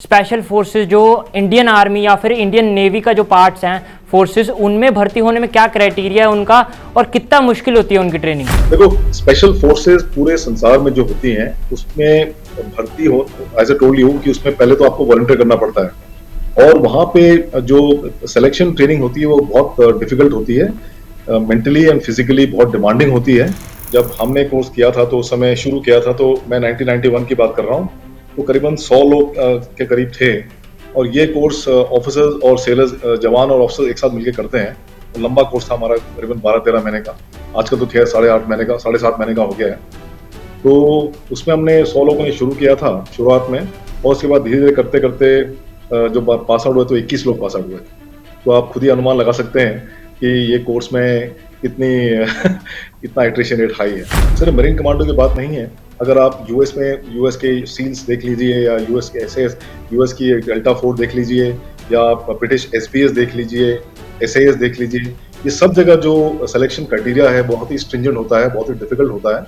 Special forces जो Indian army या फिर इंडियन नेवी का जो पार्ट्स हैं फोर्सेस, उनमें भर्ती होने में क्या क्राइटेरिया है उनका और कितना मुश्किल होती है उनकी ट्रेनिंग? देखो, स्पेशल फोर्सेस पूरे संसार में जो होती हैं उसमें भर्ती हो, एज ए टोल्ड यू कि उसमें पहले तो आपको वॉलंटियर करना पड़ता है और वहाँ पे जो सिलेक्शन ट्रेनिंग होती है वो बहुत डिफिकल्ट होती है, मेंटली एंड फिजिकली बहुत डिमांडिंग होती है। जब हमने कोर्स किया था तो उस समय शुरू किया था, तो मैं 1991 की बात कर रहा हूँ, तो करीबन 100 लोग के करीब थे और ये कोर्स ऑफिसर्स और सेलर्स, जवान और ऑफिसर्स एक साथ मिलकर करते हैं। तो लंबा कोर्स था हमारा, करीबन 12-13 महीने का। आजकल तो खैर 7.5 महीने का हो गया है। तो उसमें हमने 100 लोगों ने शुरू किया था शुरुआत में, और उसके बाद धीरे धीरे करते करते जो पास आउट हुए तो 21 लोग पास आउट हुए। तो आप खुद ही अनुमान लगा सकते हैं कि ये कोर्स में कितनी कितना एट्रिशन रेट हाई है। सिर्फ मरीन कमांडो की बात नहीं है, अगर आप यूएस के सील्स देख लीजिए या यूएस के एसएएस, यूएस की डेल्टा फोर्स देख लीजिए या ब्रिटिश एसपीएस देख लीजिए, एसएएस देख लीजिए, ये सब जगह जो सिलेक्शन क्राइटेरिया है बहुत ही स्ट्रिंजेंट होता है, बहुत ही डिफिकल्ट होता है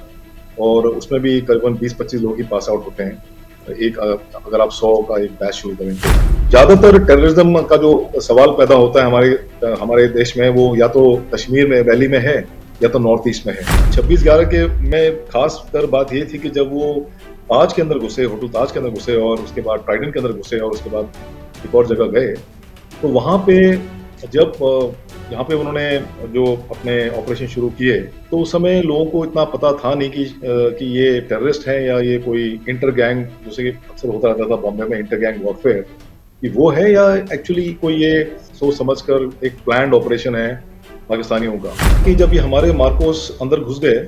और उसमें भी करीबन 20-25 लोग ही पास आउट होते हैं एक, अगर आप 100 का एक बैच शुरू करें तो। ज्यादातर टेररिज्म का जो सवाल पैदा होता है हमारे देश में, वो या तो कश्मीर में वैली में है या तो नॉर्थ ईस्ट में है। 26/11 के में खास कर बात ये थी कि जब वो ताज के अंदर घुसे, होटल ताज के अंदर घुसे और उसके बाद ट्राइडेंट के अंदर घुसे और उसके बाद एक और जगह गए, तो वहाँ पे जब यहाँ पे उन्होंने जो अपने ऑपरेशन शुरू किए, तो उस समय लोगों को इतना पता था नहीं कि ये टेररिस्ट हैं या ये कोई इंटर गैंग, जैसे कि अक्सर होता रहता था बॉम्बे में इंटर गैंग वॉरफेयर, कि वो है या एक्चुअली कोई ये सोच समझकर एक प्लान्ड ऑपरेशन है पाकिस्तानियों का। कि जब ये हमारे मार्कोस अंदर घुस गए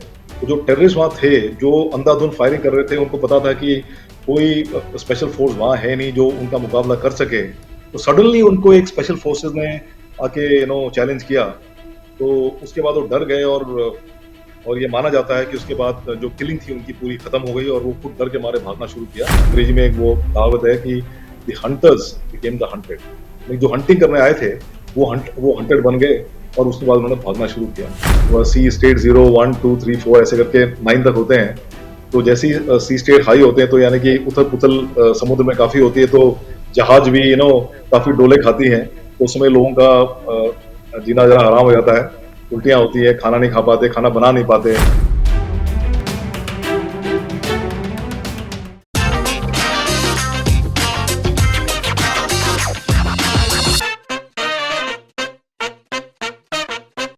तो जो टेररिस्ट वहाँ थे, जो अंधाधुंध फायरिंग कर रहे थे, उनको पता था कि कोई स्पेशल फोर्स वहाँ है नहीं जो उनका मुकाबला कर सके, तो सडनली उनको एक स्पेशल फोर्सेस ने आके चैलेंज किया। तो उसके बाद वो डर गए और ये माना जाता है कि उसके बाद जो किलिंग थी उनकी पूरी खत्म हो गई और वो खुद डर के मारे भागना शुरू किया। अंग्रेजी में एक वो कहावत है कि the hunters became the hunted, जो हंटिंग करने आए थे वो हंटेड बन गए और उसके बाद उन्होंने भागना शुरू किया। सी स्टेट 0, 1, 2, 3, 4 ऐसे करके 9 तक होते हैं। तो जैसे ही सी स्टेट हाई होते हैं तो यानी कि उथल पुथल समुद्र में काफी होती है, तो जहाज भी काफी डोले खाती हैं, तो उस समय लोगों का जीना जरा हराम हो जाता है, उल्टियां होती है, खाना नहीं खा पाते, खाना बना नहीं पाते।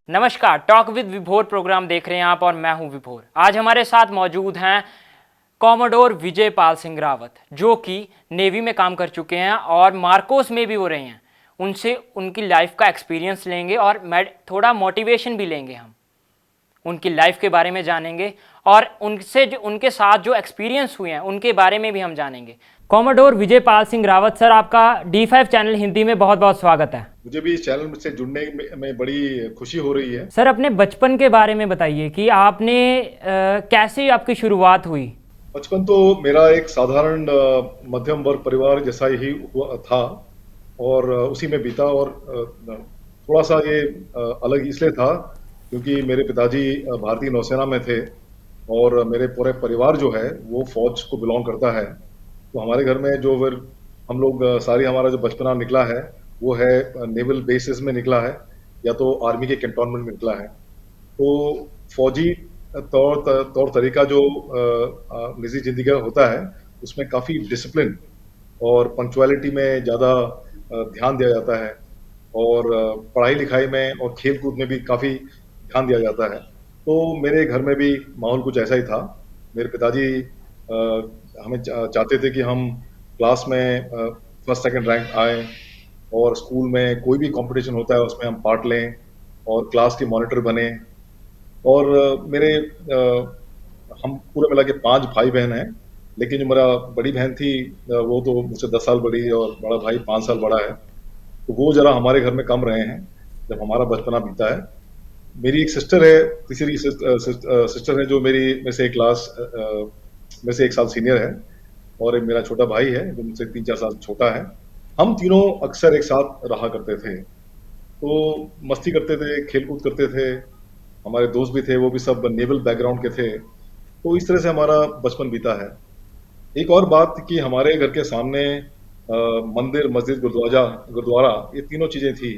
नमस्कार, टॉक विद विभोर प्रोग्राम देख रहे हैं आप और मैं हूं विभोर। आज हमारे साथ मौजूद हैं कॉमोडोर विजय पाल सिंह रावत, जो कि नेवी में काम कर चुके हैं और मार्कोस में भी हो रहे हैं। उनसे उनकी लाइफ का एक्सपीरियंस लेंगे और थोड़ा मोटिवेशन भी लेंगे। हम उनकी लाइफ के बारे में जानेंगे और उनके साथ जो एक्सपीरियंस हुए हैं उनके बारे में भी हम जानेंगे। कॉमोडोर विजय पाल सिंह रावत सर, आपका D5 चैनल हिंदी में बहुत बहुत स्वागत है। मुझे भी इस चैनल से जुड़ने में बड़ी खुशी हो रही है। सर, अपने बचपन के बारे में बताइए कि आपने कैसे आपकी शुरुआत हुई? बचपन तो मेरा एक साधारण मध्यम वर्ग परिवार जैसा ही हुआ था और उसी में बीता, और थोड़ा सा ये अलग इसलिए था क्योंकि मेरे पिताजी भारतीय नौसेना में थे और मेरे पूरे परिवार जो है वो फौज को बिलोंग करता है। तो हमारे घर में जो फिर हम लोग हमारा जो बचपना निकला है वो है नेवल बेसिस में निकला है या तो आर्मी के कैंटोनमेंट में निकला है। तो फौजी तौर तरीका जो निजी जिंदगी का होता है उसमें काफ़ी डिसिप्लिन और पंक्चुअलिटी में ज़्यादा ध्यान दिया जाता है और पढ़ाई लिखाई में और खेल कूद में भी काफ़ी ध्यान दिया जाता है। तो मेरे घर में भी माहौल कुछ ऐसा ही था। मेरे पिताजी हमें चाहते थे कि हम क्लास में फर्स्ट सेकंड रैंक आए और स्कूल में कोई भी कंपटीशन होता है उसमें हम पार्ट लें और क्लास के मॉनिटर बने। और हम पूरे मिला के 5 भाई बहन हैं, लेकिन जो मेरा बड़ी बहन थी वो तो मुझसे 10 साल बड़ी और बड़ा भाई 5 साल बड़ा है, तो वो जरा हमारे घर में कम रहे हैं जब हमारा बचपना बीता है। मेरी एक सिस्टर है, तीसरी सिस्टर है जो मेरे से एक साल सीनियर है, और एक मेरा छोटा भाई है जो मुझसे 3-4 साल छोटा है। हम तीनों अक्सर एक साथ रहा करते थे, तो मस्ती करते थे, खेल कूद करते थे। हमारे दोस्त भी थे, वो भी सब नेवल बैकग्राउंड के थे। तो इस तरह से हमारा बचपन बीता है। एक और बात कि हमारे घर के सामने मंदिर, मस्जिद, गुरुद्वारा, ये तीनों चीजें थी।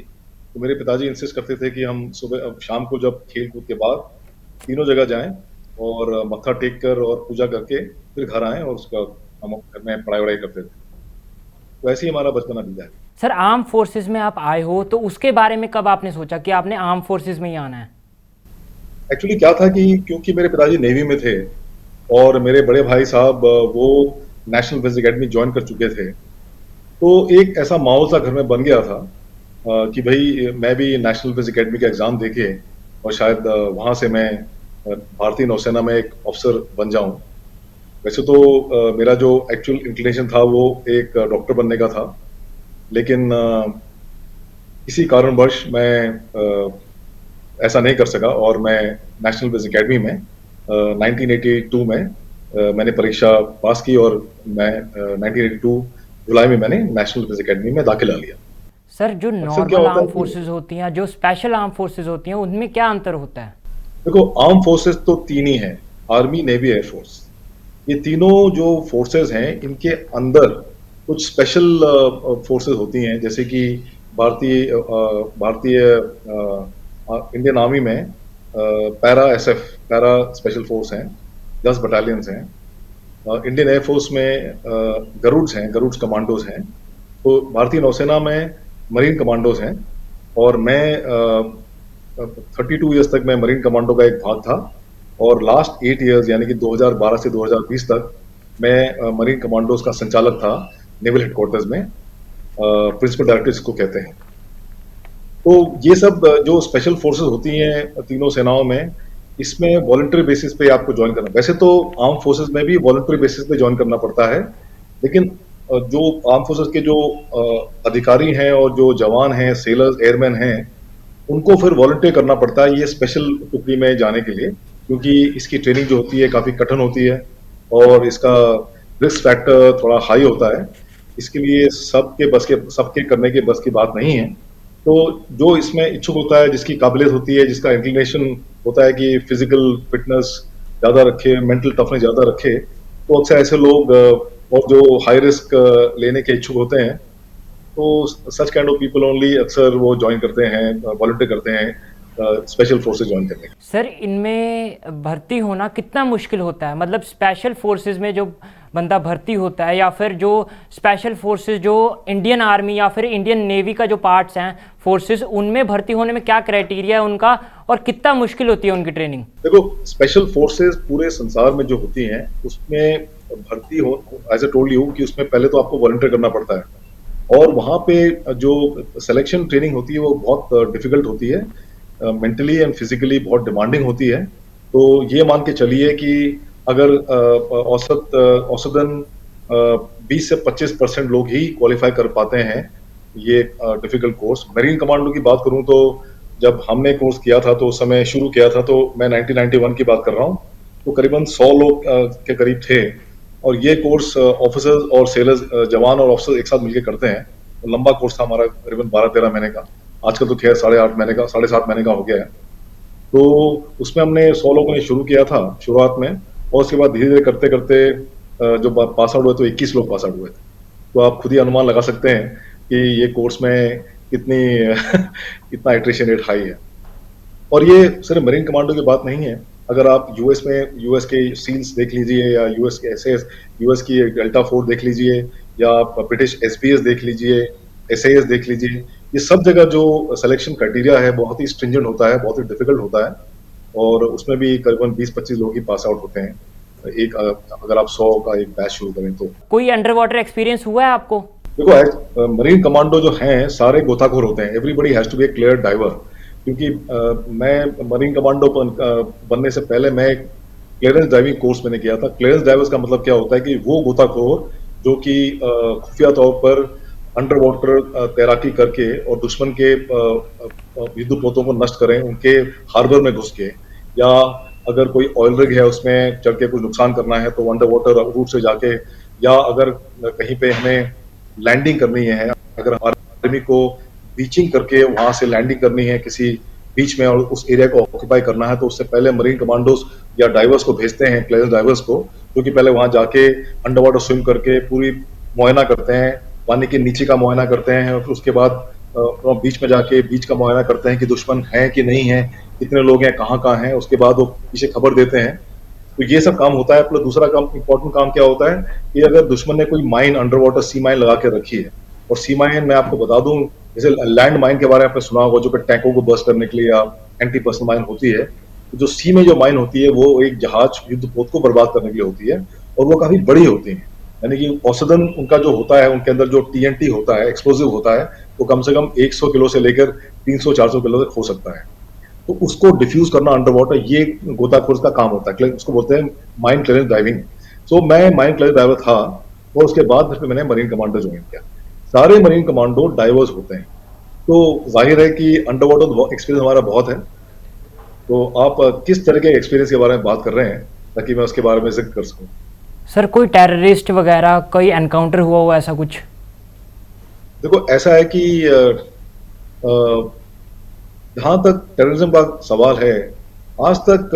तो मेरे पिताजी इंसिस्ट करते थे कि हम सुबह शाम को जब खेल कूद के बाद तीनों जगह जाएं और मत्था टेक कर और पूजा करके फिर घर आएं, और उसका हम घर में पढ़ाई वढ़ाई करते थे। तो ऐसे ही हमारा बचपना बीता है। सर आर्म फोर्सेस में आप आए हो तो उसके बारे में कब आपने सोचा कि आपने आर्म फोर्सेस में ही आना है? एक्चुअली क्या था कि क्योंकि मेरे पिताजी नेवी में थे और मेरे बड़े भाई साहब वो नेशनल डिफेंस एकेडमी ज्वाइन कर चुके थे, तो एक ऐसा माहौल सा घर में बन गया था कि भाई मैं भी नेशनल डिफेंस एकेडमी का एग्जाम देके और शायद वहां से मैं भारतीय नौसेना में एक ऑफिसर बन जाऊं। वैसे तो मेरा जो एक्चुअल इंक्लिनेशन था वो एक डॉक्टर बनने का था, लेकिन किसी कारणवश मैं ऐसा नहीं कर सका और मैं नेशनल डिफेंस एकेडमी में 1982 में मैंने परीक्षा पास की और मैं 1982 जुलाई में मैंने नेशनल डिफेंस एकेडमी में दाखिला लिया। सर जो अक्सर क्या नॉर्मल होता आर्म है कि फोर्सेस होती हैं, जो स्पेशल आर्म फोर्सेस होती हैं, उनमें क्या अंतर होता है? देखो, आर्म फोर्सेस तो तीन ही हैं: आर्मी, नेवी, एयरफोर्स। ये तीनों जो फोर्सेस हैं इनके अंदर कुछ स्पेशल फोर्सेस होती हैं, जैसे कि भारतीय इंडियन आर्मी में पैरा स्पेशल फोर्स हैं, 10 बटालियंस हैं। इंडियन एयरफोर्स में गरुड्स कमांडोज हैं। तो भारतीय नौसेना में मरीन कमांडोज हैं, और मैं 32 ईयर्स तक मैं मरीन कमांडो का एक भाग था, और लास्ट 8 ईयर्स यानी कि 2012 से 2020 तक मैं मरीन कमांडोज का संचालक था नेवल हेडक्वार्टर्स में, प्रिंसिपल डायरेक्टर इसको कहते हैं। तो ये सब जो स्पेशल फोर्सेस होती हैं तीनों सेनाओं में, इसमें वॉलंटरी बेसिस पे आपको ज्वाइन करना। वैसे तो आर्म फोर्सेस में भी वॉलंटरी बेसिस पे ज्वाइन करना पड़ता है, लेकिन जो आर्म फोर्सेस के जो अधिकारी हैं और जो जवान हैं, सेलर्स, एयरमैन हैं, उनको फिर वॉलंटियर करना पड़ता है ये स्पेशल टुकड़ी में जाने के लिए, क्योंकि इसकी ट्रेनिंग जो होती है काफी कठिन होती है और इसका रिस्क फैक्टर थोड़ा हाई होता है। इसके लिए सबके करने के बस की बात नहीं है। तो जो इसमें इच्छुक होता है, जिसकी काबिलियत होती है, जिसका इंक्लिनेशन होता है कि फिजिकल फिटनेस ज्यादा रखे, मेंटल टफनेस ज्यादा रखे, तो अक्सर ऐसे लोग और जो हाई रिस्क लेने के इच्छुक होते हैं, तो such kind of people only अक्सर वो ज्वाइन करते हैं, वॉलंटियर करते हैं स्पेशल फोर्सेस ज्वाइन करने के। सर इनमें भर्ती होना कितना मुश्किल होता है? मतलब स्पेशल फोर्सेस में जो बंदा भर्ती होता है, या फिर जो स्पेशल फोर्सेस जो इंडियन आर्मी या फिर इंडियन नेवी का जो पार्ट्स हैं फोर्सेस, उनमें भर्ती होने में क्या क्राइटेरिया है उनका और कितना मुश्किल होती है उनकी ट्रेनिंग? देखो, स्पेशल फोर्सेस पूरे संसार में जो होती हैं उसमें भर्ती हो, एज ए टोल्ड यू, कि उसमें पहले तो आपको वॉलंटियर करना पड़ता है, और वहां पे जो सिलेक्शन ट्रेनिंग होती है वो बहुत डिफिकल्ट होती है, मेंटली एंड फिजिकली बहुत डिमांडिंग होती है। तो ये मान के चलिए कि अगर औसतन 20 से 25% लोग ही क्वालिफाई कर पाते हैं ये डिफिकल्ट कोर्स। मरीन कमांडो की बात करूं तो जब हमने कोर्स किया था, तो उस समय शुरू किया था, तो मैं 1991 की बात कर रहा हूँ, तो करीबन 100 लोग के करीब थे, और ये कोर्स ऑफिसर्स और सेलर्स, जवान और ऑफिसर्स एक साथ मिलकर करते हैं। तो लंबा कोर्स था हमारा, करीबन 12-13 महीने का। आजकल तो खैर 7.5 महीने का हो गया है। तो उसमें हमने 100 लोगों ने शुरू किया था शुरुआत में, और उसके बाद धीरे धीरे करते करते जो पास आउट हुए तो 21 लोग पास आउट हुए थे। तो आप खुद ही अनुमान लगा सकते हैं कि ये कोर्स में कितनी कितना एट्रिशन रेट हाई है। और ये सिर्फ मरीन कमांडो की बात नहीं है। अगर आप यूएस के सील्स देख लीजिए, या यूएस के एसएएस, यूएस की डेल्टा फोर्स देख लीजिए, या आप ब्रिटिश एसपीएस देख लीजिए, एसएएस देख लीजिए, ये सब जगह जो सिलेक्शन क्राइटेरिया है बहुत ही स्ट्रिंजेंट होता है, बहुत ही डिफिकल्ट होता है, और उसमें भी करीबन 20-25 लोग ही पास आउट होते हैं एक, अगर आप 100 का एक बैच शुरू करें तो। कोई अंडर वाटर एक्सपीरियंस हुआ है आपको? देखो, मरीन कमांडो जो हैं सारे गोताखोर होते हैं। Everybody has to be a clear diver, क्योंकि मैं मरीन कमांडो बनने से पहले मैं एक क्लियरेंस डाइविंग कोर्स मैंने किया था। क्लियरेंस डाइवर्स का मतलब क्या होता है कि वो गोताखोर जो कि खुफिया तौर पर अंडर वाटर तैराकी करके और दुश्मन के युद्धपोतों को नष्ट करें, उनके हार्बर में घुस के, या अगर कोई ऑयल रिग है उसमें चढ़ के कुछ नुकसान करना है तो अंडर वाटर रूट से जाके, या अगर कहीं पे हमें लैंडिंग करनी है, अगर आर्मी को बीचिंग करके वहां से लैंडिंग करनी है किसी बीच में और उस एरिया को ऑक्यूपाई करना है, तो उससे पहले मरीन कमांडोज या डाइवर्स को भेजते हैं, क्लियरेंस डाइवर्स को, जो कि पहले वहां जाके अंडर वाटर स्विम करके पूरी मुआयना करते हैं पानी के नीचे का मुआयना करते हैं और फिर उसके बाद बीच में जाके बीच का मुआयना करते हैं कि दुश्मन है कि नहीं है, कितने लोग हैं, कहाँ हैं, उसके बाद वो पीछे खबर देते हैं। तो ये सब काम होता है। प्लस दूसरा काम, इंपॉर्टेंट काम क्या होता है कि अगर दुश्मन ने कोई माइन, अंडर वाटर सी माइन लगा के रखी है, और सी माइन मैं आपको बता दूं, जैसे लैंड माइन के बारे में आपने सुना होगा, जो कि टैंकों को बस्ट करने के लिए या एंटी पर्सनल माइन होती है। तो जो सी में जो माइन होती है वो एक जहाज, युद्धपोत को बर्बाद करने के लिए होती है, और वो काफी बड़ी होती है। यानी कि औसतन उनका जो होता है, उनके अंदर जो टीएनटी होता है, एक्सप्लोसिव होता है, वो कम से कम 100 किलो से लेकर 300-400 किलो तक हो सकता है। तो उसको डिफ्यूज करना अंडर वाटर, ये गोताखोर का काम होता है। उसको बोलते हैं माइन क्लियरेंस डाइविंग। सो मैं माइन क्लियरेंस डाइवर था, और उसके बाद फिर मैंने मरीन कमांडो ज्वाइन किया। सारे मरीन कमांडो डाइवर्स होते हैं, तो जाहिर है कि अंडर वाटर एक्सपीरियंस हमारा बहुत है। तो आप किस तरह के एक्सपीरियंस के बारे में बात कर रहे हैं, ताकि मैं उसके बारे में जिक्र कर सकूं। सर कोई टेररिस्ट वगैरह कोई एनकाउंटर हुआ हो ऐसा कुछ? देखो, ऐसा है कि जहां तक टेररिज्म का सवाल है, आज तक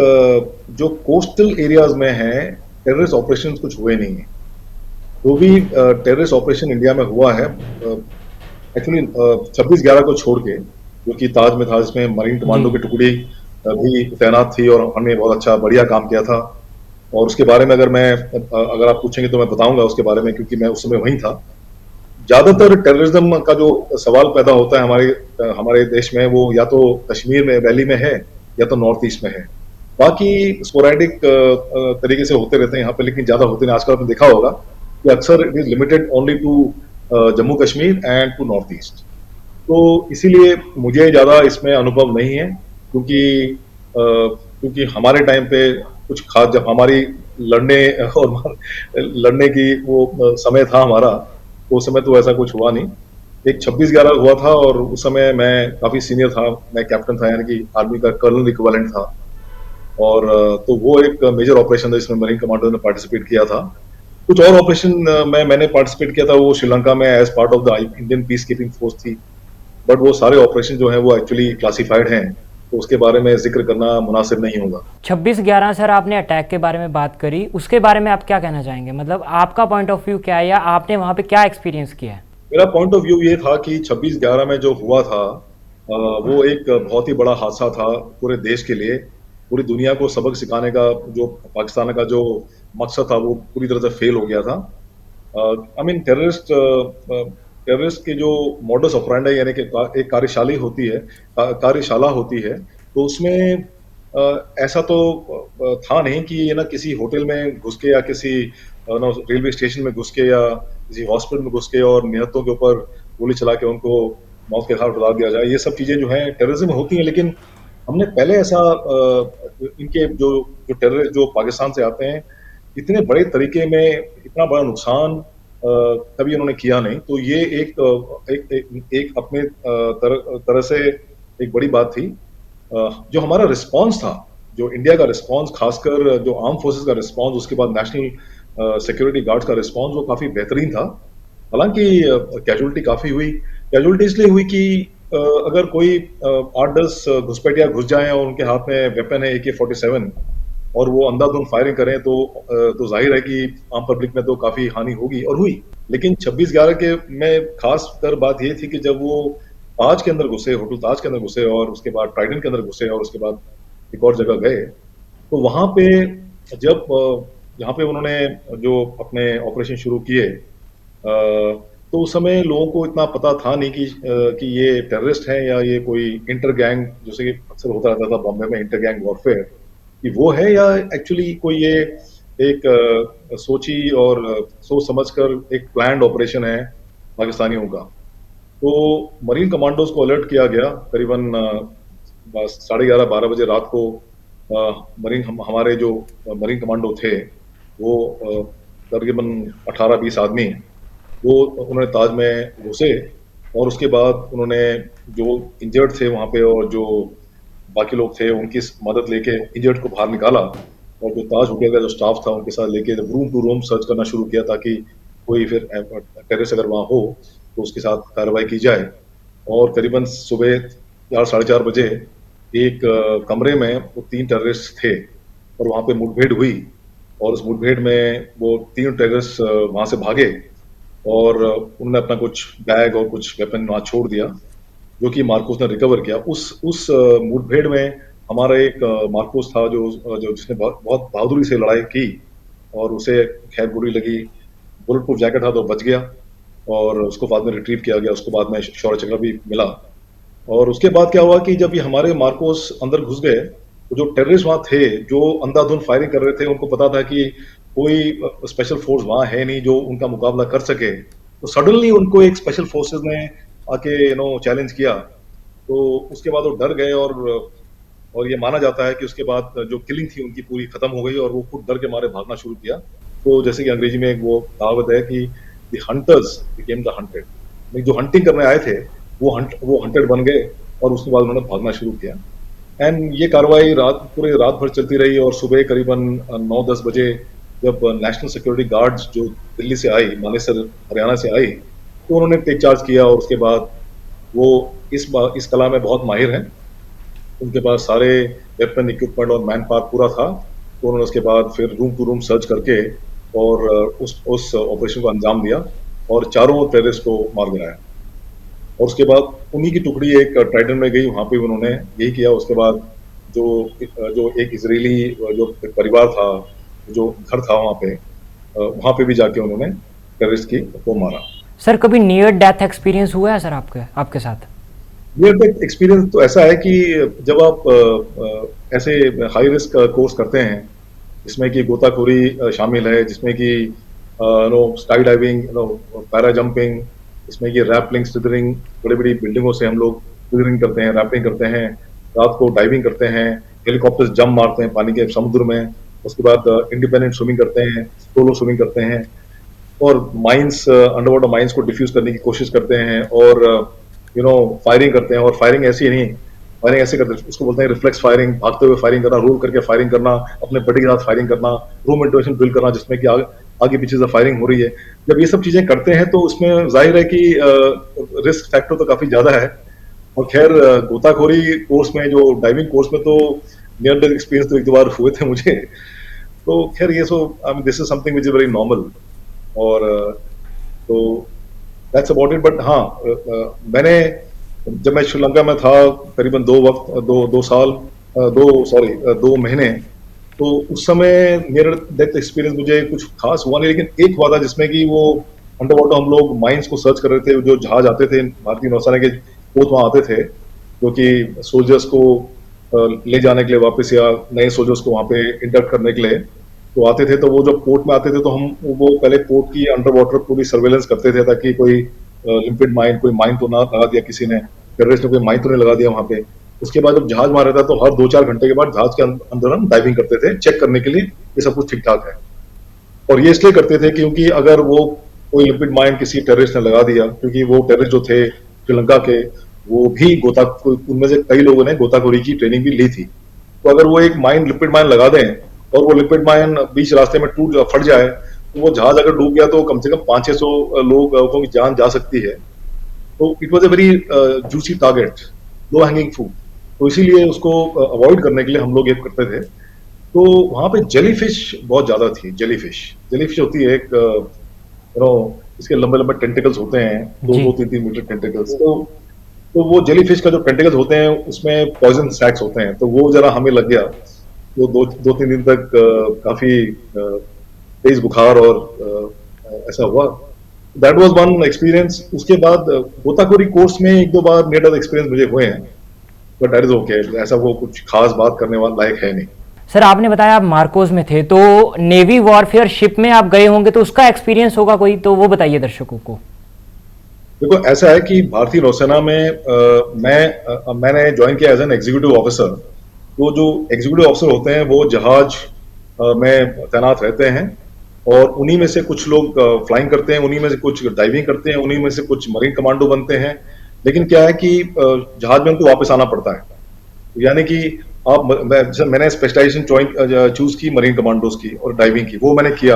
जो कोस्टल एरियाज में है, टेररिस्ट ऑपरेशन कुछ हुए नहीं है। जो भी टेररिस्ट ऑपरेशन इंडिया में हुआ है, एक्चुअली 26/11 को छोड़ के, जो कि ताज में था, जिसमें मरीन कमांडो जी। की टुकड़ी भी तैनात थी, और हमने बहुत अच्छा बढ़िया काम किया था। और उसके बारे में अगर आप पूछेंगे तो मैं बताऊंगा उसके बारे में, क्योंकि मैं उस समय वहीं था। ज्यादातर टेररिज्म का जो सवाल पैदा होता है हमारे देश में, वो या तो कश्मीर में, वैली में है, या तो नॉर्थ ईस्ट में है। बाकी स्पोरेडिक तरीके से होते रहते हैं यहाँ पे, लेकिन ज्यादा होते नहीं। आजकल आपने देखा होगा कि अक्सर it is limited only to Jammu Kashmir and to North East. तो इसीलिए मुझे ज्यादा इसमें अनुभव नहीं है, क्योंकि हमारे टाइम पे कुछ खास, जब हमारी लड़ने और लड़ने की वो समय था हमारा, तो उस समय तो ऐसा कुछ हुआ नहीं। एक 26/11 हुआ था, और उस समय मैं काफी सीनियर था, मैं कैप्टन था, यानी कि आर्मी का कर्नल इक्विवेलेंट था। और तो वो एक मेजर ऑपरेशन था जिसमें मरीन कमांडो ने पार्टिसिपेट किया था। कुछ और ऑपरेशन में मैंने पार्टिसिपेट किया था, वो श्रीलंका में as part of the Indian peace keeping force थी। बट वो सारे ऑपरेशन जो है वो एक्चुअली क्लासिफाइड हैं, तो उसके बारे में जिक्र करना मुनासिब नहीं होगा। 26/11 सर आपने अटैक के बारे में बात करी, उसके बारे में आप क्या कहना चाहेंगे? मतलब आपका पॉइंट ऑफ व्यू क्या है, या आपने वहाँ पे क्या एक्सपीरियंस किया है? मेरा पॉइंट ऑफ व्यू ये था कि 26/11 में जो हुआ था, वो एक बहुत ही बड़ा हादसा था पूरे देश के लिए। पूरी दुनिया को सबक सिखाने का जो पाकिस्तान का जो मकसद था, वो पूरी तरह से फेल हो गया था। आई मीन टेररिस्ट के जो मॉडस ऑपरेंडी, यानी कि एक कार्यशाली होती है, कार्यशाला होती है, तो उसमें ऐसा तो था नहीं कि ये ना किसी होटल में घुस के, या किसी ना रेलवे स्टेशन में घुस के, या किसी हॉस्पिटल में घुस के और निहत्तों के ऊपर गोली चला के उनको मौत के घाट उतार दिया जाए। ये सब चीजें जो हैं टेररिज्म होती हैं, लेकिन हमने पहले ऐसा इनके जो जो टेररिस्ट जो पाकिस्तान से आते हैं, इतने बड़े तरीके में इतना बड़ा नुकसान कभी उन्होंने किया नहीं। तो ये एक अपने तरह से एक बड़ी बात थी। जो हमारा रिस्पांस था, जो इंडिया का रिस्पांस, खासकर जो आर्म फोर्सेस का रिस्पांस, उसके बाद नेशनल सिक्योरिटी गार्ड्स का रिस्पांस, वो काफी बेहतरीन था। हालांकि कैजुअलिटी काफी हुई। कैजुअलिटी इसलिए हुई कि अगर कोई 8-10 घुसपैठिया घुस जाएं और उनके हाथ में वेपन है AK-47, और वो अंधाधुंध फायरिंग करें, तो जाहिर है कि आम पब्लिक में तो काफी हानि होगी, और हुई। लेकिन 26/11 के में खास कर बात ये थी कि जब वो ताज के अंदर घुसे, होटल ताज के अंदर घुसे, और उसके बाद ट्राइडेंट के अंदर घुसे, और उसके बाद एक और जगह गए, तो वहां पे जब जहाँ पे उन्होंने जो अपने ऑपरेशन शुरू किए, तो उस समय लोगों को इतना पता था नहीं कि ये टेररिस्ट हैं, या ये कोई इंटर गैंग, जैसे कि अक्सर होता रहता था बॉम्बे में, इंटर गैंग वॉरफेयर, कि वो है, या एक्चुअली कोई ये एक सोची और सोच समझकर एक प्लान्ड ऑपरेशन है पाकिस्तानियों का। तो मरीन कमांडोज को अलर्ट किया गया करीबन 11:30-12 बजे रात को। हमारे जो मरीन कमांडो थे, वो तकरीबन 18-20 आदमी, वो उन्होंने ताज में घुसे, और उसके बाद उन्होंने जो इंजर्ड थे वहाँ पे, और जो बाकी लोग थे, उनकी मदद लेके इंजर्ड को बाहर निकाला, और जो ताज होटल का जो स्टाफ था उनके साथ लेके जब रूम टू रूम सर्च करना शुरू किया, ताकि कोई फिर टेररिस्ट अगर वहाँ हो तो उसके साथ कार्रवाई की जाए। और करीबन सुबह 4-4:30 बजे एक कमरे में वो 3 टेररिस्ट थे, और वहाँ पे मुठभेड़ हुई, और उस मुठभेड़ में वो 3 टेररिस्ट वहाँ से भागे, और उन्होंने अपना कुछ बैग और कुछ वेपन वहाँ छोड़ दिया, जो कि मार्कोस ने रिकवर किया। उस मुठभेड़ में हमारा एक मार्कोस था जो जिसने बहुत बहुत बहादुरी से लड़ाई की, और उसे खैर गोली लगी, बुलेट प्रूफ जैकेट था तो बच गया, और उसको बाद में रिट्रीव किया गया, उसको बाद में शौर्य चक्र भी मिला। और उसके बाद क्या हुआ कि जब ये हमारे मार्कोस अंदर घुस गए, तो जो टेररिस्ट वहाँ थे, जो अंधाधुंध फायरिंग कर रहे थे, उनको पता था कि कोई स्पेशल फोर्स वहाँ है नहीं जो उनका मुकाबला कर सके, तो सडनली उनको एक स्पेशल फोर्सेस ने आके चैलेंज किया। तो उसके बाद वो डर गए, और ये माना जाता है कि उसके बाद जो किलिंग थी उनकी पूरी खत्म हो गई, और वो खुद डर के मारे भागना शुरू किया। तो जैसे कि अंग्रेजी में एक वो कहावत है कि the hunters became the hunted, जो हंटिंग करने आए थे वो हंटेड बन गए, और उसके बाद उन्होंने भागना शुरू किया। एंड ये कार्रवाई पूरे रात भर चलती रही, और सुबह करीबन 9-10 बजे जब नेशनल सिक्योरिटी गार्ड्स जो दिल्ली से आई, मानेसर हरियाणा से आई, तो उन्होंने टेक चार्ज किया। और उसके बाद वो इस कला में बहुत माहिर हैं, उनके पास सारे वेपन इक्विपमेंट और मैन पावर पूरा था। तो उन्होंने उसके बाद फिर रूम टू रूम सर्च करके और उस ऑपरेशन को अंजाम दिया, और चारों टेररिस्ट को मार गिराया। और उसके बाद उन्हीं की टुकड़ी एक ट्राइडन में गई, वहां पे उन्होंने यही किया। उसके बाद जो जो एक इजरायली जो परिवार था, जो घर था वहां पे, वहां पे भी जाके उन्होंने टेररिस्ट को मारा। सर कभी नियर डेथ एक्सपीरियंस हुआ है सर आपके आपके साथ? नियर डेथ एक्सपीरियंस तो ऐसा है कि जब आप ऐसे हाई रिस्क कोर्स करते हैं, जिसमें कि गोताखोरी शामिल है, जिसमें कि स्काई डाइविंग, पैरा जंपिंग, इसमें कि रैपलिंग, स्लिदरिंग, बड़ी बड़ी बिल्डिंगों से हम लोग स्लिदरिंग करते हैं, रैपलिंग करते हैं, रात को डाइविंग करते हैं, हेलीकॉप्टर से जंप मारते हैं पानी के समुद्र में, उसके बाद इंडिपेंडेंट स्विमिंग करते हैं, सोलो स्विमिंग करते हैं, और माइंस, अंडर वाटर माइंस को डिफ्यूज करने की कोशिश करते हैं, और फायरिंग करते हैं। और फायरिंग ऐसी नहीं, फायरिंग ऐसे करते हैं, उसको बोलते हैं रिफ्लेक्स फायरिंग, भागते हुए फायरिंग करना, रोल करके फायरिंग करना, अपने बड़ी के साथ फायरिंग करना, रूम इंटोनेशन ड्रिल करना, जिसमें कि आगे पीछे से फायरिंग हो रही है। जब ये सब चीजें करते हैं तो उसमें जाहिर है कि रिस्क फैक्टर तो काफी ज्यादा है। और खैर गोताखोरी कोर्स में, जो डाइविंग कोर्स में, तो नियर डेथ एक्सपीरियंस तो एक दो बार हुए थे मुझे। तो खैर ये so I mean this is something which is very normal. और तो दैट्स अबाउट इट। बट हाँ, मैंने जब मैं श्रीलंका में था करीबन 2 महीने, तो उस समय नियर डेथ एक्सपीरियंस मुझे कुछ खास हुआ नहीं, लेकिन एक हुआ था जिसमें कि वो अंडर वाटर हम लोग माइंस को सर्च कर रहे थे। जो जहाज आते थे भारतीय नौसेना के, पोत वहां आते थे, जो कि सोल्जर्स को ले जाने के लिए वापस, या नए सोल्जर्स को वहां पे इंडक्ट करने के लिए तो आते थे। तो वो जब पोर्ट में आते थे तो हम वो पहले पोर्ट की अंडर वाटर पूरी सर्वेलेंस करते थे, ताकि कोई लिम्पिड माइन, कोई माइन तो ना लगा दिया किसी ने, टेररिस्ट ने कोई माइन तो नहीं लगा दिया वहां पे। उसके बाद जब जहाज मारा था तो हर 2-4 घंटे के बाद जहाज के अंदर हम डाइविंग करते थे, चेक करने के लिए ये सब कुछ ठीक ठाक है। और ये इसलिए करते थे क्योंकि अगर वो कोई लिम्पिड माइन किसी टेररिस्ट ने लगा दिया, क्योंकि वो टेररिस्ट जो थे श्रीलंका के, वो भी उनमें से कई लोगों ने गोताखोरी की ट्रेनिंग भी ली थी। तो अगर वो एक माइन, लिक्विड माइन लगा दें, और वो लिक्विड माइन बीच रास्ते में फट जाए, तो वो जहाज अगर डूब गया तो कम से कम 500-600 लोगों की जान जा सकती है। तो it was a very juicy target, low hanging fruit. तो इसीलिए उसको अवॉइड करने के लिए हम लोग ये करते थे। तो वहां पे जेलीफिश बहुत ज्यादा थी। जेलीफिश होती है एक, इसके लंबे लंबे टेंटिकल्स होते हैं, 2-3 मीटर टेंटिकल्स। तो वो जेलीफिश का जो टेंटिकल्स होते हैं उसमें पॉइजन सैक्स होते हैं, तो वो जरा हमें लग गया। तो 2-3 दिन तक काफी तेज बुखार और ऐसा हुआ। That was one experience. उसके बाद गोताखोरी कोर्स में 1-2 बार नियर डेथ एक्सपीरियंस मुझे हुए हैं, बट दैट इज ओके, ऐसा वो कुछ खास बात करने वाला लायक है नहीं। सर आपने बताया आप मार्कोस में थे, तो नेवी वॉरफेयर शिप में आप गए होंगे, तो उसका एक्सपीरियंस होगा कोई, तो वो बताइए दर्शकों को। देखो ऐसा है कि भारतीय नौसेना में मैंने ज्वाइन किया एज एन एग्जीक्यूटिव ऑफिसर। तो जो एग्जीक्यूटिव ऑफिसर होते हैं वो जहाज में तैनात रहते हैं, और उन्हीं में से कुछ लोग फ्लाइंग करते हैं, उन्हीं में से कुछ डाइविंग करते हैं, उन्हीं में से कुछ मरीन कमांडो बनते हैं। लेकिन क्या है कि जहाज में उनको वापस आना पड़ता है, यानी कि मैंने स्पेशलाइजेशन चूज की मरीन कमांडोज की और डाइविंग की, वो मैंने किया।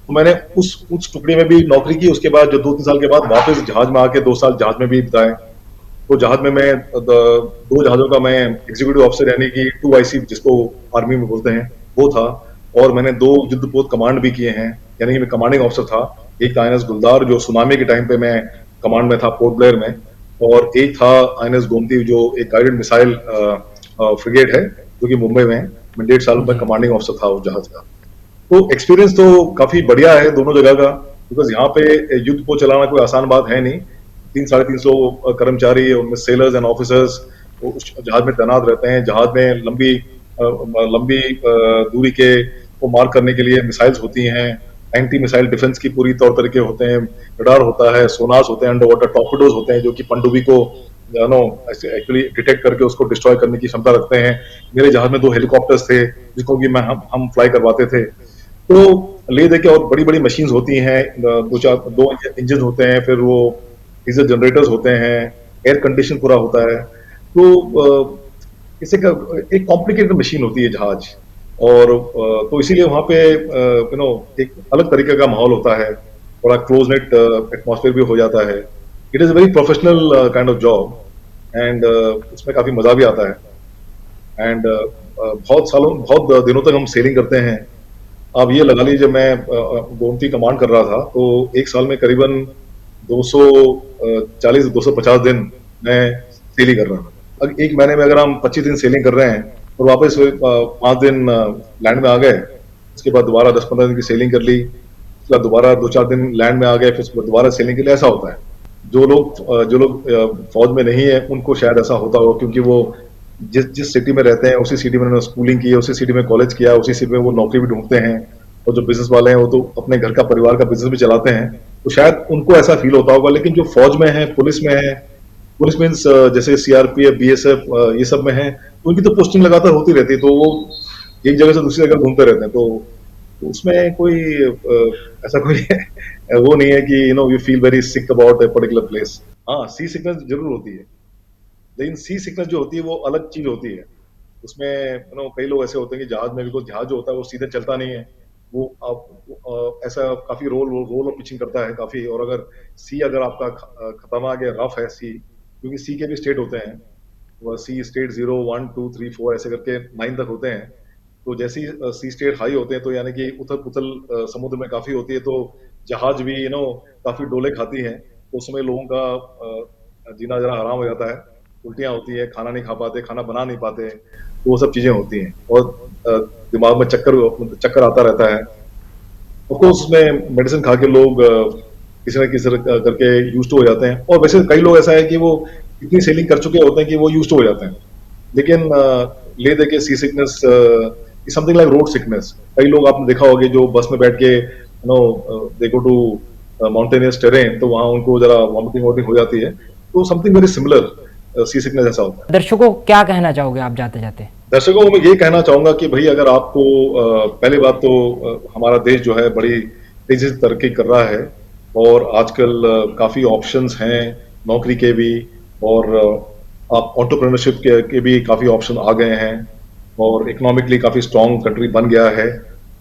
तो मैंने उस टुकड़ी में भी नौकरी की। उसके बाद जो 2-3 साल के बाद वापस जहाज में आके 2 साल जहाज में भी बिताए। तो जहाज में मैं 2 जहाजों का मैं एग्जीक्यूटिव ऑफिसर, यानी कि 2IC जिसको आर्मी में बोलते हैं, वो था। और मैंने 2 युद्धपोत कमांड भी किए हैं, यानी कि मैं कमांडिंग ऑफिसर था। एक था INS गुलदार जो सुनामी के टाइम पे मैं कमांड में था पोर्ट ब्लेयर में, और एक था INS गोमती जो एक गाइडेड मिसाइल फ्रिगेट है जो कि मुंबई में है। मैं 1.5 साल में कमांडिंग ऑफिसर था उस जहाज का। तो एक्सपीरियंस तो काफी बढ़िया है दोनों जगह का, बिकॉज यहाँ पे युद्ध को चलाना कोई आसान बात है नहीं। 300-350 कर्मचारी, उनमें सेलर्स एंड ऑफिसर्स उस जहाज में तैनात रहते हैं। जहाज में लंबी लंबी दूरी के को मार करने के लिए मिसाइल्स होती हैं, एंटी मिसाइल डिफेंस की पूरी तौर तरीके होते हैं, रडार होता है, सोनार्स होते हैं, अंडर वाटर टॉर्पेडोज होते हैं जो कि पनडुब्बी को एक्चुअली डिटेक्ट करके उसको डिस्ट्रॉय करने की क्षमता रखते हैं। मेरे जहाज में 2 हेलीकॉप्टर्स थे जिसको कि हम फ्लाई करवाते थे। तो ले दे के और बड़ी बड़ी मशीन्स होती हैं, दो इंजन होते हैं, फिर वो डीजल जनरेटर्स होते हैं, एयर कंडीशन पूरा होता है। तो इसे एक कॉम्प्लिकेटेड मशीन होती है जहाज, और तो इसीलिए वहां पे एक अलग तरीके का माहौल होता है, थोड़ा क्लोज नेट एटमॉस्फेयर भी हो जाता है। It is very professional kind of job, and इसमें काफी मजा भी आता है। एंड बहुत दिनों तक हम सेलिंग करते हैं। आप ये लगा लीजिए, मैं गोमती कमांड कर रहा था तो एक साल में करीबन 240-250 दिन मैं सेलिंग कर रहा था। अब एक महीने में अगर हम 25 दिन सेलिंग कर रहे हैं और वापस 5 दिन लैंड में आ गए, उसके बाद दोबारा 10-15 दिन की सेलिंग कर ली, उसके बाद दोबारा 2-4 दिन लैंड में आ गए, फिर उसके बाद दोबारा सेलिंग के लिए। ऐसा होता है। जो लोग फौज में नहीं है उनको शायद ऐसा होता हो, क्योंकि वो जिस सिटी में रहते हैं उसी सिटी में उन्होंने स्कूलिंग की है, उसी सिटी में कॉलेज किया, उसी सिटी में वो नौकरी भी ढूंढते हैं। और जो बिजनेस वाले हैं वो तो अपने घर का परिवार का बिजनेस भी चलाते हैं, तो शायद उनको ऐसा फील होता होगा। लेकिन जो फौज में है, पुलिस में है, पुलिस मीन्स जैसे CRPF, BSF ये सब में है, तो उनकी तो पोस्टिंग लगातार होती रहती है, तो वो एक जगह से दूसरी जगह घूमते रहते हैं। तो उसमें कोई ऐसा कोई वो नहीं है कि you feel very sick about a particular place. हाँ, सी सिकनेस जरूर होती है, लेकिन सी सिकनेस जो होती है वो अलग चीज होती है। उसमें कई लोग ऐसे होते हैं कि जहाज में, बिल्कुल जहाज जो होता है वो सीधे चलता नहीं है, वो आप ऐसा काफी रोल और पिचिंग करता है काफी। और अगर आपका खतरनाक है, रफ है सी, क्योंकि सी के भी स्टेट होते हैं, वो सी स्टेट 0, 1, 2, 3, 4 ऐसे करके 9 तक होते हैं। तो जैसे ही सी स्टेट हाई होते हैं तो यानी कि उथल पुथल समुद्र में काफी होती है, तो जहाज भी काफी डोले खाती हैं, तो उसमें लोगों का जीना जरा आराम हो जाता है। उल्टियां होती है, खाना नहीं खा पाते, खाना बना नहीं पाते, तो वो सब चीजें होती हैं। और दिमाग में चक्कर आता रहता है। ऑफकोर्स उसमें मेडिसिन खा के लोग किसी न किसी करके यूज टू हो जाते हैं। और वैसे कई लोग ऐसा है कि वो इतनी सेलिंग कर चुके होते हैं कि वो यूज टू हो जाते हैं। लेकिन ले दे के sea sickness is something like road sickness. कई लोग आपने देखा होगा जो बस में बैठ के दे गो टू माउंटेनियस टेरेन, तो वहां उनको जरा वॉमिटिंग हो जाती है। तो समथिंग वेरी सिमिलर सी सिकनेस ऐसा होता है। दर्शकों को क्या कहना चाहोगे आप जाते जाते? दर्शकों को मैं ये कहना चाहूंगा कि भाई, अगर आपको पहली बात तो हमारा देश जो है बड़ी तेजी से तरक्की कर रहा है, और आजकल काफी ऑप्शंस हैं नौकरी के भी, और आप एंटरप्रेन्योरशिप के भी काफी ऑप्शन आ गए हैं, और इकोनॉमिकली काफी स्ट्रांग कंट्री बन गया है।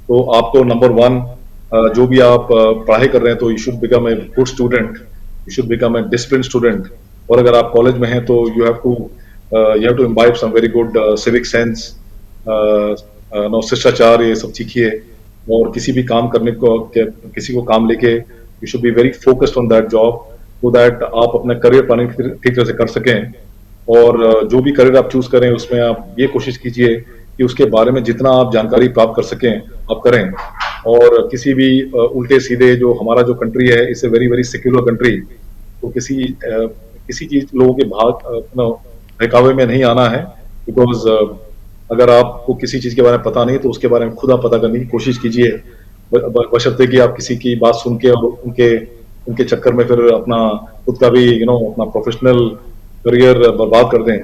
तो आपको नंबर 1, जो भी आप पढ़ाई कर रहे हैं, तो you should become a good student, you should become a discipline student. और अगर आप कॉलेज में हैं तो you have to imbibe some very good civic sense, शिष्टाचार, ये सब सीखिए। और किसी भी काम करने को, किसी को काम लेके, you should be very focused on that job, so that आप अपना करियर प्लानिंग ठीक तरह से कर सकें। और जो भी करियर आप चूज करें उसमें आप ये कोशिश कीजिए कि उसके बारे में जितना आप जानकारी प्राप्त कर सकें आप करें। और किसी भी उल्टे सीधे, जो हमारा जो कंट्री है, it's a very very secular country, तो किसी चीज लोगों के बहकावे में नहीं आना है। बिकॉज अगर आपको किसी चीज के बारे में पता नहीं तो उसके बारे में खुद आप पता करने की कोशिश कीजिए, बशर्ते कि आप किसी की बात सुन के और उनके चक्कर में फिर अपना खुद का भी अपना प्रोफेशनल करियर बर्बाद कर दें।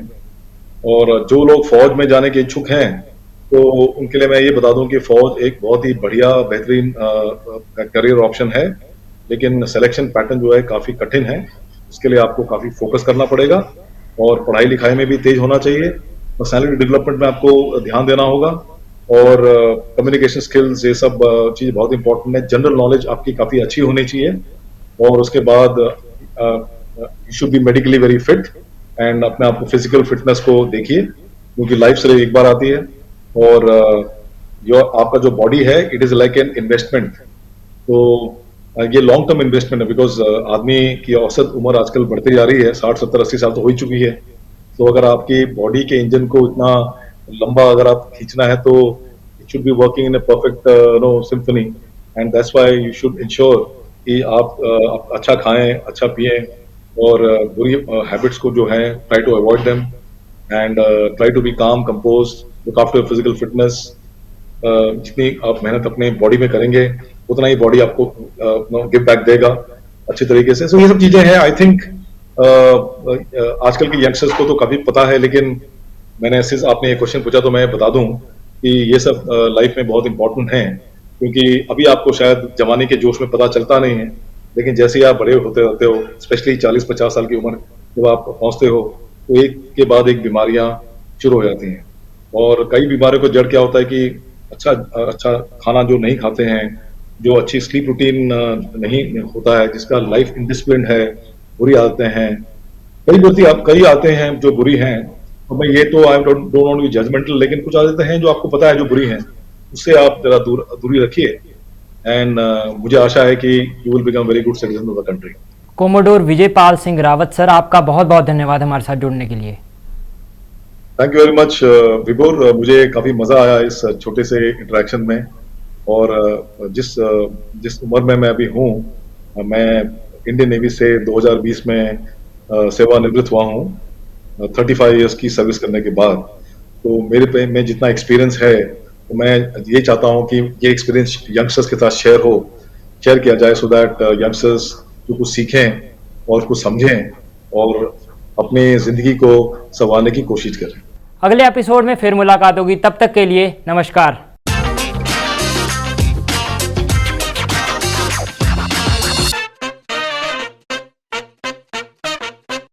और जो लोग फौज में जाने के इच्छुक हैं, तो उनके लिए मैं ये बता दूं कि फौज एक बहुत ही बढ़िया, बेहतरीन करियर ऑप्शन है। लेकिन सिलेक्शन पैटर्न जो है काफी कठिन है, उसके लिए आपको काफी फोकस करना पड़ेगा, और पढ़ाई लिखाई में भी तेज होना चाहिए, पर्सनैलिटी डेवलपमेंट में आपको ध्यान देना होगा, और कम्युनिकेशन स्किल्स, ये सब चीज बहुत इंपॉर्टेंट है। जनरल नॉलेज आपकी काफी अच्छी होनी चाहिए, और उसके बाद you should be medically very fit, and अपने आप को फिजिकल फिटनेस को देखिए, क्योंकि लाइफ सिर्फ एक बार आती है। और जो आपका जो बॉडी है, it is like an investment. तो ये लॉन्ग टर्म इन्वेस्टमेंट है, बिकॉज आदमी की औसत उम्र आजकल बढ़ती जा रही है, 60 70 80 साल तो हो ही चुकी है। तो अगर आपकी बॉडी के इंजन को इतना लंबा अगर आप खींचना है तो it should be working in a perfect symphony, and that's why you should ensure कि आप अच्छा खाएं, अच्छा पिएं, और बुरी हैबिट्स को जो है try to avoid them, and try to be calm compose, look after physical fitness. जितनी आप मेहनत अपने बॉडी में करेंगे उतना ही बॉडी आपको गिव बैक देगा अच्छी तरीके से। सो ये सब चीजें हैं, आई थिंक आजकल के यंगस्टर्स को तो काफी पता है, लेकिन मैंने सिर्फ आपने ये क्वेश्चन पूछा तो मैं बता दूं कि ये सब लाइफ में बहुत इंपॉर्टेंट है, क्योंकि अभी आपको शायद जवानी के जोश में पता चलता नहीं है, लेकिन जैसे ही आप बड़े होते रहते हो, स्पेशली 40 50 साल की उम्र जब आप पहुंचते हो, तो एक के बाद एक बीमारियां शुरू हो जाती हैं। और कई बीमारियों को जड़ क्या होता है कि अच्छा अच्छा खाना जो नहीं खाते हैं, जो अच्छी स्लीप रूटीन नहीं होता है, जिसका लाइफ इनडिसिप्लिन है, बुरी आदतें हैं, कई आते हैं जो बुरी हैं। तो मैं ये तो I don't want to be judgemental, लेकिन कुछ आदतें हैं जो आपको पता है जो बुरी हैं, उससे आप जरा दूरी रखिए, एंड मुझे आशा है कि you will become very good citizen of the country. Commodore Vijay Pal Singh Rawat sir, आपका बहुत बहुत धन्यवाद हमारे साथ जुड़ने के लिए। थैंक यू वेरी मच विभोर, मुझे काफी मजा आया इस छोटे से इंटरेक्शन में, और जिस उम्र में मैं अभी हूँ, मैं इंडियन नेवी से 2020 में सेवानिवृत्त हुआ हूँ, 35 इयर्स की सर्विस करने के बाद। तो मेरे पे में जितना एक्सपीरियंस है, तो मैं ये चाहता हूँ कि ये एक्सपीरियंस यंगस्टर्स के साथ शेयर किया जाए, सो दैट यंगस्टर्स जो कुछ सीखें और कुछ समझें और अपनी जिंदगी को संवारने की कोशिश करें। अगले एपिसोड में फिर मुलाकात होगी, तब तक के लिए नमस्कार।